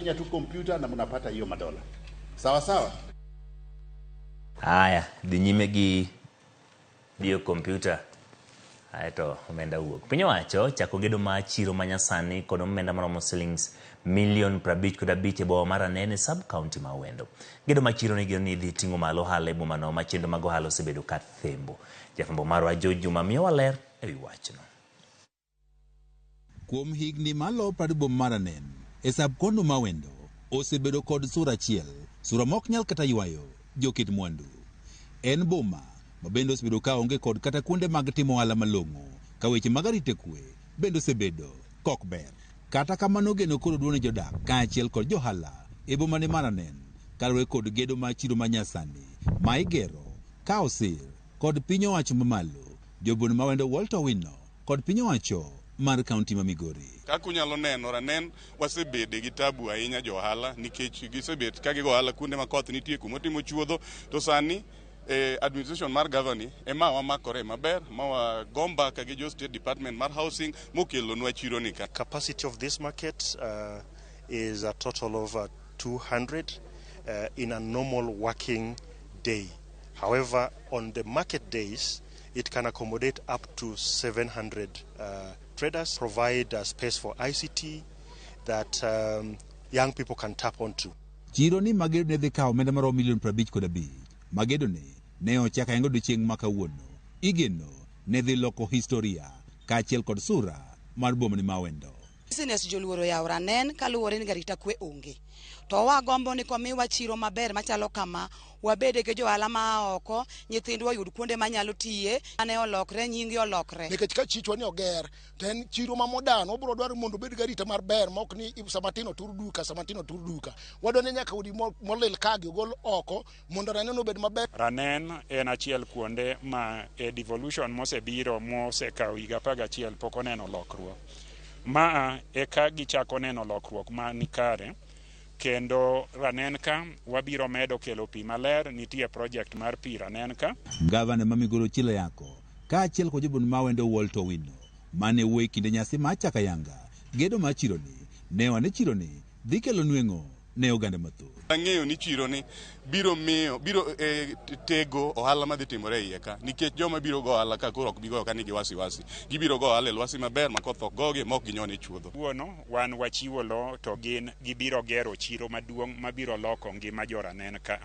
tu kompyuta na mnapata hiyo madola. Sawa sawa? Haya, dhi nyime gi dio kompyuta. Aeto omenda wuok. Piny owacho chako gedo mar chiro manyasani kod omenda maromo shillings $1,055 e boma mar Ranen e sub-county ma Wendo. Gedo mar chiro ni dhi ting'o malo ohala e boma no ma chenro mag ohala osebedo ka thembo. Jafwambo marwa Juma miyowa ler ewi wachno. Kuom higni malo pad boma mar Ranen e sub-county ma Wendo osebedo kod sura achiel, sura mok nyal kata ywayo jokit mwandu. En boma mabende osebedo ka onge kod kata kuonde mag timo ohala malong'o, ka weche mag arita kwe bende osebedo kok ber. Kata kamano geno koro duone jodak kaachiel kod johala e boma ni mar Ranen kaluwore kod gedo mar chiro manyasani ma igero ka osir kod piny owacho mamalo, jobon ma Wendo Walter Wino kod piny owacho mar kaunti ma Migori. Kaka unyalo neno, Ranen wasebede gi tabu ahinya johala nikech gisebet ka gigo ohala kuonde ma koth nitie kuma timo chuodho, to sani administration mar governor ema wamakore maber ma wagomba ka gi jo state department mar housing mokelo nwa chiro ni ka. Capacity of this market is a total of 200 in a normal working day. However, on the market days, it can accommodate up to 700 traders, provide a space for ICT that young people can tap onto. Chiro ni magedo ne dhi kawo omenda maromo $55 magedo ne ochaka yango odiochieng' ma kawuono. Igeno ne dhi loko historia kaachiel kod sura mar boma ni ma Wendo. Business joluoro yaw Ranen kaluwore ni garita kwe onge. To wagombo ni komiwa chiro maber machalo kama, wabede ke johala ma oko, nyithindwa yud kuonde manyalo tiye, ane olokre, nyingi olokre. Nikech ka chichwa ni oger, ten chiro ma modern, obro dwaro mondo bed garita mar ber, mok ni samatino tur duka. Wadone nyaka udi molil kagi ogol oko, mondo Ranen obed maber. Ranen en achiel kuonde ma devolution mosebiro mosekawo higa 11 pok oneno lokruok. Ma eka gichako neno lokruok ma nikare, kendo Ranen ka wabiro medo kelo pi maler. Nitie project mar pi Ranen ka. Gavana ma Migori Chilo yako kaachiel kod jobon ma Wendo Walter Wino mane wuoyo kinde nyasi ma chaka yanga gedo mar chiro ni ne wane chiro ni dhi kelo nweng'o ne oganda mathoth. Ang'eyo ni chiro ni biro tego ohala madhi timore iye ka, nikech joma biro go ohala ka koro ok bigo ka nigi wasiwasi. Gibiro go ohala e lwasi maber ma koth ok gogi mok ginyone chuodho. Wuono wan wachiwo lo to gin gibiro gero chiro maduong' mabiro loko ngima jo Ranen ka.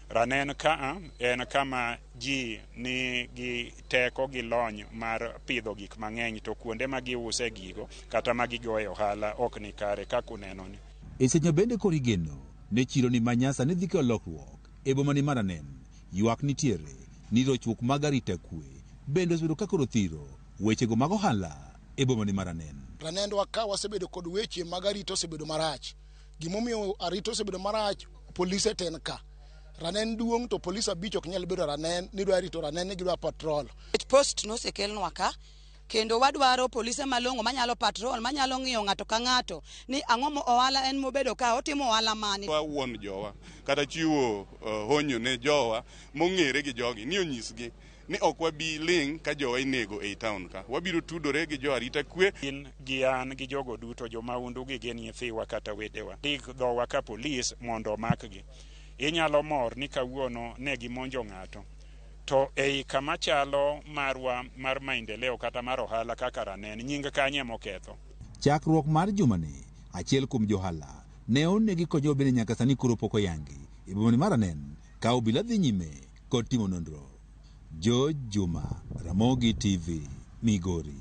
Ranen ka en kama ji ni gi teko gi lony mar pidho gik mang'eny, to kuonde ma giuse gigo kata ma gigoe ohala ok ni kare kaka uneno ni. Esenyo bende koro igeno ne chiro ni manyasa ni dhi kelo lokruok e boma ni mar Ranen. Ywak nitiere ni rochruok mag arita kwe bende osebedo ka koro thiro wechego mag ohala e boma ni mar Ranen. Ranen waka wasebedo kod weche mag arita osebedo marach. Gimomiyo arita osebedo marach, polise ten ka. Ranen duong' to polise 5 ok nyal bedo Ranen, ni dwa rito Ranen ni gidwa patrol. Post nosekelnwa ka, kendo wadwaro polise malong'o manyalo patrol, manyalo ng'iyo ng'ato ka ng'ato ni ang'o ohala en mobedo ka otimo ohala mani. Wawuon jowa kata chiwo honyo ne jowa mong'ere gi jogi ni onyisgi ni ok wabi ling ka jowa inego e town ka. Wabiro tudore gi jo arita kwe. Gi an gi jogo duto jo maundu gi gin nyithiwa kata wedewa. Dik dhowa ka polis mondo makgi. Inyalo mor ni kawuono ne gimonjo ng'ato. To ei kama chalo marwa mar maendeleo kata mar ohala kaka Ranen, nying kanye moketho. Chakruok mar juma ni achiel kuom johala ne onegi kod jobende nyaka sani koro pok oyangi e boma ni mar Ranen ka obila dhi nyime kod timo nonro. Juma, Ramogi TV, Migori.